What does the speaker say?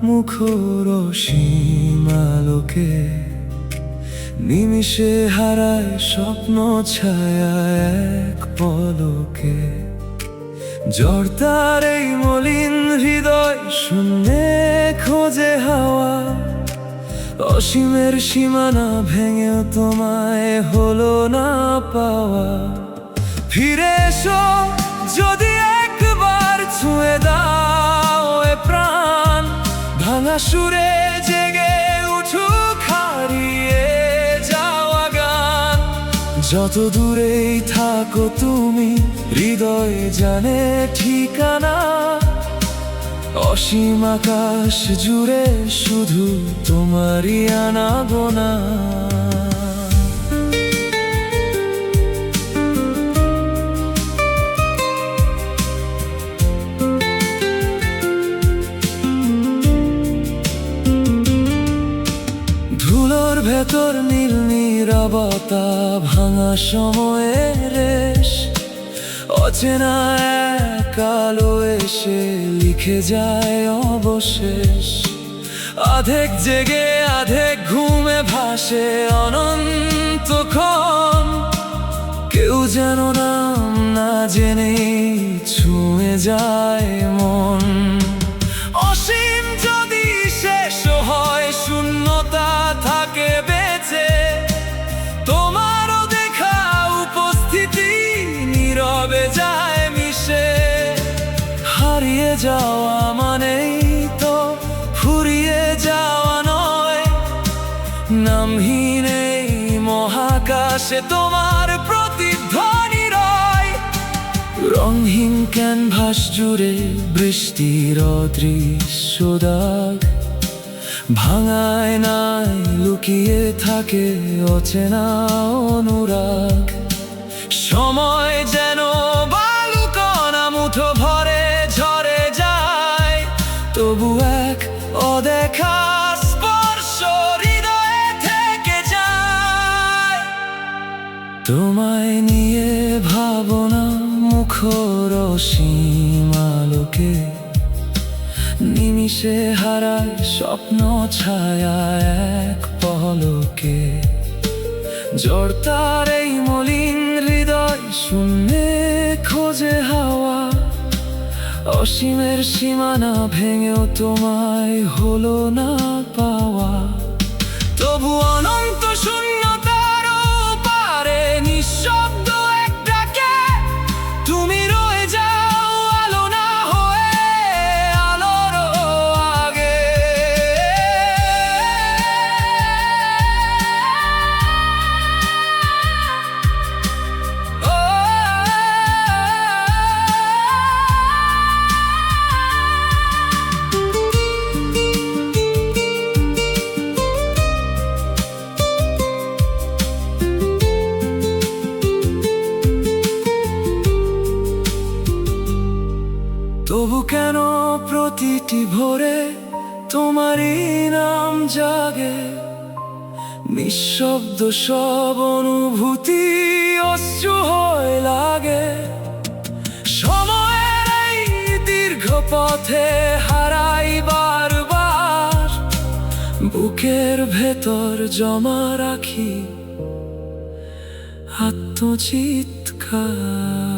মুখর সীমালোকে, নিমিষে হারায় স্বপ্ন ছায়া এক পলকে। জড়তার এই মলিন হৃদয় শূন্যে খোঁজে হাওয়া, অসীমের সীমানা ভেঙেও তোমায় হলো না পাওয়া। ফিরে এসো যদি একবার ছুঁয়ে দাও এ প্রাণ, ভাঙা সুরে জেগে উঠুক হারিয়ে যাওয়া গান। যত দূরেই থাকো তুমি, হৃদয় জানে ঠিকানা। অসীম আকাশ জুড়ে শুধু তোমারই আনাগোনা। ধুলোর ভেতর নীল নীরবতা, ভাঙা সময়ের রেশ, অচেনা এক আলো এসে লিখে যায় অবশেষ। আধেক জেগে আধেক ঘুমে ভাসে অনন্তক্ষণ, কেউ যেন নাম না জেনেই ছুঁয়ে যায় মন। অসীম যদি শেষ হয়, শূন্যতা থাকে বেঁচে, তোমারও দেখা উপস্থিতি নীরবে যায় মিশে। হারিয়ে যাওয়া মানেই তো ফুরিয়ে যাওয়া নয়, নামহীন এই মহাকাশে তোমার প্রতিধ্বনি রয়। রংহীন ক্যানভাস জুড়ে বৃষ্টির অদৃশ্য দাগ, ভাঙায় নাই লুকিয়ে থাকে অচেনা অনুরাগ। সময় যেন বালুকণা মুঠো ভরে ঝরে যায়, তবু এক অদেখা স্পর্শ হৃদয়ে থেকে যায়। তোমায় নিয়ে ভাবনা মুখর সীমালোকে, নিমিষে হারায় স্বপ্ন ছায়া এক পলকে। জড়তার এই মলিন হৃদয় শূন্যে খোঁজে হাওয়া, অসীমের সীমানা ভেঙেও তোমায় হলো না পাওয়া। তবু অনন্ত শূন্যতার পারে নিঃশব্দ এক ডাকে, তুমি রয়ে যাও আলো না হয়ে আলোর আগে। তবু কেন প্রতিটি ভোরে তোমারই নাম জাগে, নিঃশব্দ সব অনুভূতি অশ্রু হয়ে লাগে। সময়ের এই দীর্ঘ পথে হারাই বারবার, বুকের ভেতর জমা রাখি আত্মচিৎকার।